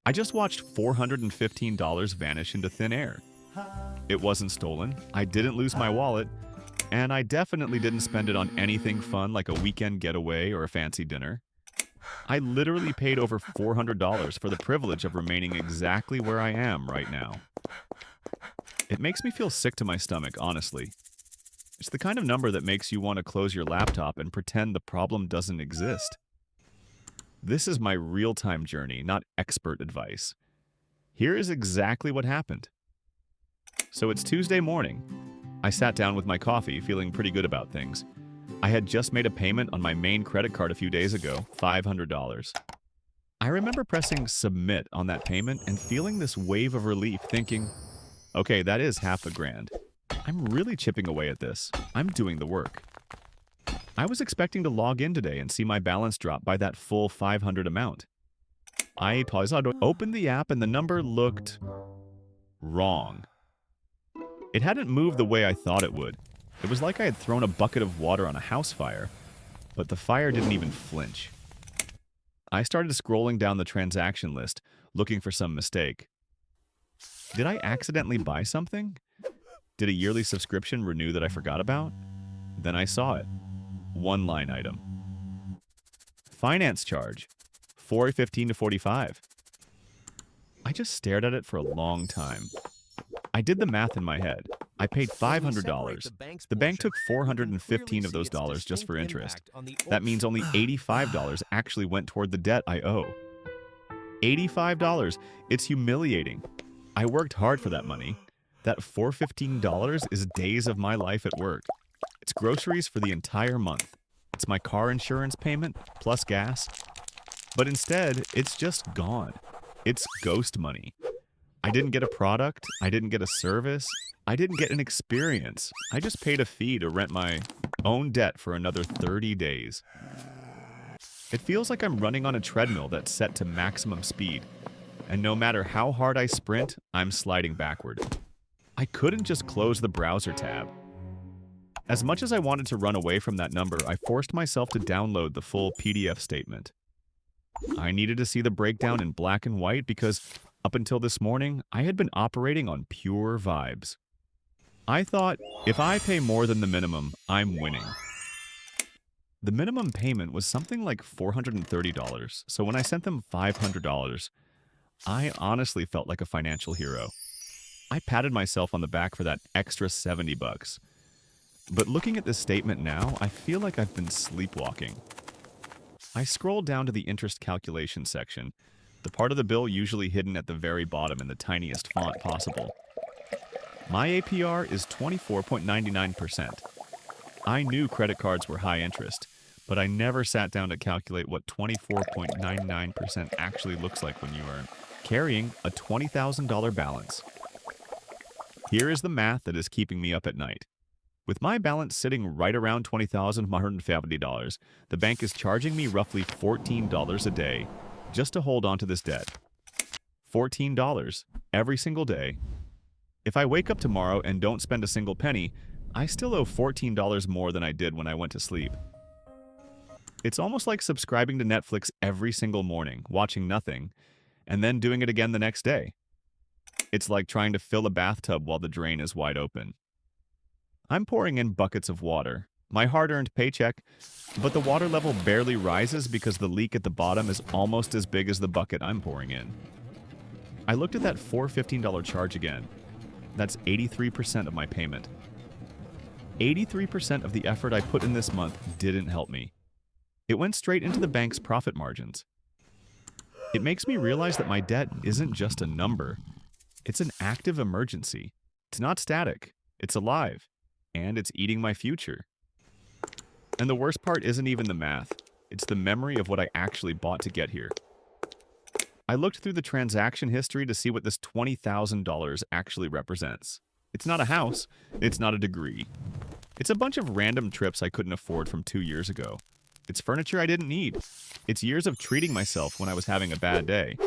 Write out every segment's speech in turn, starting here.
I just watched $415 vanish into thin air. It wasn't stolen, I didn't lose my wallet, and I definitely didn't spend it on anything fun like a weekend getaway or a fancy dinner. I literally paid over $400 for the privilege of remaining exactly where I am right now. It makes me feel sick to my stomach, honestly. It's the kind of number that makes you want to close your laptop and pretend the problem doesn't exist. This is my real-time journey, not expert advice. Here is exactly what happened. So it's Tuesday morning. I sat down with my coffee, feeling pretty good about things. I had just made a payment on my main credit card a few days ago, $500. I remember pressing submit on that payment and feeling this wave of relief, thinking, okay, that is half a grand. I'm really chipping away at this. I'm doing the work. I was expecting to log in today and see my balance drop by that full 500 amount. I paused, opened the app, and the number looked wrong. It hadn't moved the way I thought it would. It was like I had thrown a bucket of water on a house fire, but the fire didn't even flinch. I started scrolling down the transaction list, looking for some mistake. Did I accidentally buy something? Did a yearly subscription renew that I forgot about? Then I saw it. One line item. Finance charge, $415 to $45. I just stared at it for a long time. I did the math in my head. I paid $500. The bank took $415 of those dollars just for interest. That means only $85 actually went toward the debt I owe. $85. It's humiliating. I worked hard for that money. That $415 is days of my life at work. It's groceries for the entire month. It's my car insurance payment plus gas. But instead, it's just gone. It's ghost money. I didn't get a product. I didn't get a service. I didn't get an experience. I just paid a fee to rent my own debt for another 30 days. It feels like I'm running on a treadmill that's set to maximum speed. And no matter how hard I sprint, I'm sliding backward. I couldn't just close the browser tab. As much as I wanted to run away from that number, I forced myself to download the full PDF statement. I needed to see the breakdown in black and white because up until this morning, I had been operating on pure vibes. I thought, if I pay more than the minimum, I'm winning. The minimum payment was something like $430, so when I sent them $500, I honestly felt like a financial hero. I patted myself on the back for that extra $70. But looking at this statement now, I feel like I've been sleepwalking. I scrolled down to the interest calculation section, the part of the bill usually hidden at the very bottom in the tiniest font possible. My APR is 24.99%. I knew credit cards were high interest, but I never sat down to calculate what 24.99% actually looks like when you are carrying a $20,000 balance. Here is the math that is keeping me up at night. With my balance sitting right around $20,150, the bank is charging me roughly $14 a day just to hold on to this debt. $14 every single day. If I wake up tomorrow and don't spend a single penny, I still owe $14 more than I did when I went to sleep. It's almost like subscribing to Netflix every single morning, watching nothing, and then doing it again the next day. It's like trying to fill a bathtub while the drain is wide open. I'm pouring in buckets of water, my hard-earned paycheck, but the water level barely rises because the leak at the bottom is almost as big as the bucket I'm pouring in. I looked at that $415 charge again. That's 83% of my payment. 83% of the effort I put in this month didn't help me. It went straight into the bank's profit margins. It makes me realize that my debt isn't just a number. It's an active emergency. It's not static. It's alive. And it's eating my future. And the worst part isn't even the math. It's the memory of what I actually bought to get here. I looked through the transaction history to see what this $20,000 actually represents. It's not a house. It's not a degree. It's a bunch of random trips I couldn't afford from 2 years ago. It's furniture I didn't need. It's years of treating myself when I was having a bad day.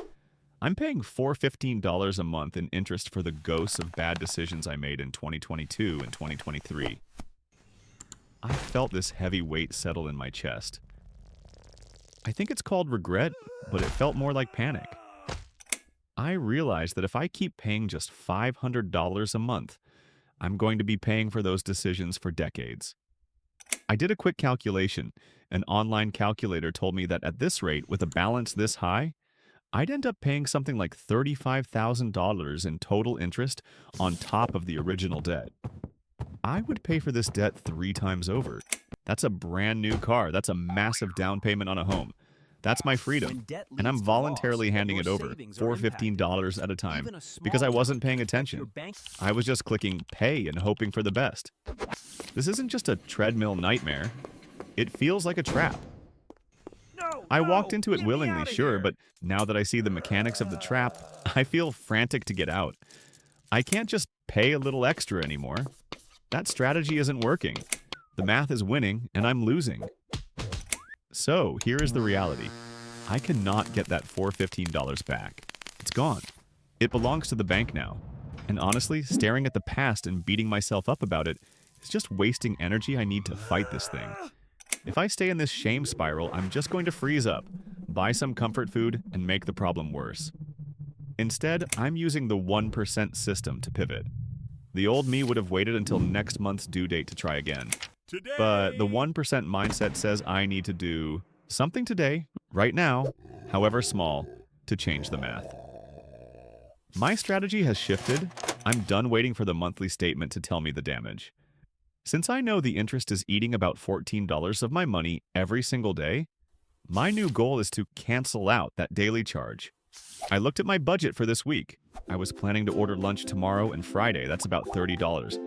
I'm paying $415 a month in interest for the ghosts of bad decisions I made in 2022 and 2023. I felt this heavy weight settle in my chest. I think it's called regret, but it felt more like panic. I realized that if I keep paying just $500 a month, I'm going to be paying for those decisions for decades. I did a quick calculation. An online calculator told me that at this rate, with a balance this high, I'd end up paying something like $35,000 in total interest on top of the original debt. I would pay for this debt 3 times over. That's a brand new car. That's a massive down payment on a home. That's my freedom. And I'm voluntarily handing it over for $15 at a time because I wasn't paying attention. I was just clicking pay and hoping for the best. This isn't just a treadmill nightmare. It feels like a trap. I walked into it willingly, sure, but now that I see the mechanics of the trap, I feel frantic to get out. I can't just pay a little extra anymore. That strategy isn't working. The math is winning, and I'm losing. So, here is the reality. I cannot get that $415 back. It's gone. It belongs to the bank now. And honestly, staring at the past and beating myself up about it is just wasting energy I need to fight this thing. If I stay in this shame spiral, I'm just going to freeze up, buy some comfort food, and make the problem worse. Instead, I'm using the 1% system to pivot. The old me would have waited until next month's due date to try again. But the 1% mindset says I need to do something today, right now, however small, to change the math. My strategy has shifted. I'm done waiting for the monthly statement to tell me the damage. Since I know the interest is eating about $14 of my money every single day, my new goal is to cancel out that daily charge. I looked at my budget for this week. I was planning to order lunch tomorrow and Friday. That's about $30.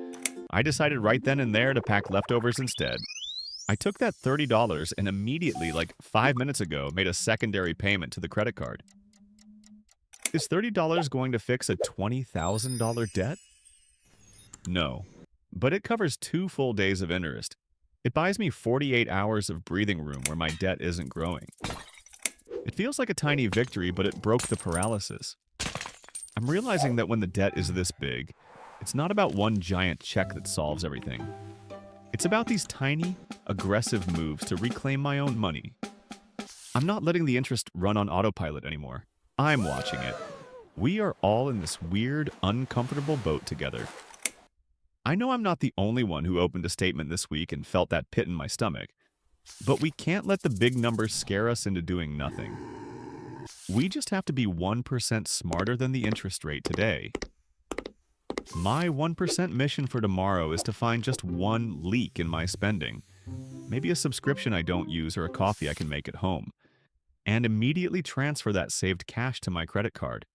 I decided right then and there to pack leftovers instead. I took that $30 and immediately, like 5 minutes ago, made a secondary payment to the credit card. Is $30 going to fix a $20,000 debt? No. But it covers 2 full days of interest. It buys me 48 hours of breathing room where my debt isn't growing. It feels like a tiny victory, but it broke the paralysis. I'm realizing that when the debt is this big, it's not about one giant check that solves everything. It's about these tiny, aggressive moves to reclaim my own money. I'm not letting the interest run on autopilot anymore. I'm watching it. We are all in this weird, uncomfortable boat together. I know I'm not the only one who opened a statement this week and felt that pit in my stomach, but we can't let the big numbers scare us into doing nothing. We just have to be 1% smarter than the interest rate today. My 1% mission for tomorrow is to find just one leak in my spending, maybe a subscription I don't use or a coffee I can make at home, and immediately transfer that saved cash to my credit card.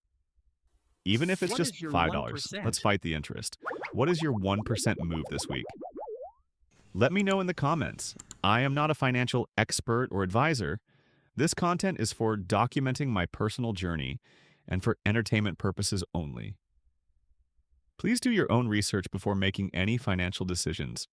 Even if it's just $5, let's fight the interest. What is your 1% move this week? Let me know in the comments. I am not a financial expert or advisor. This content is for documenting my personal journey and for entertainment purposes only. Please do your own research before making any financial decisions.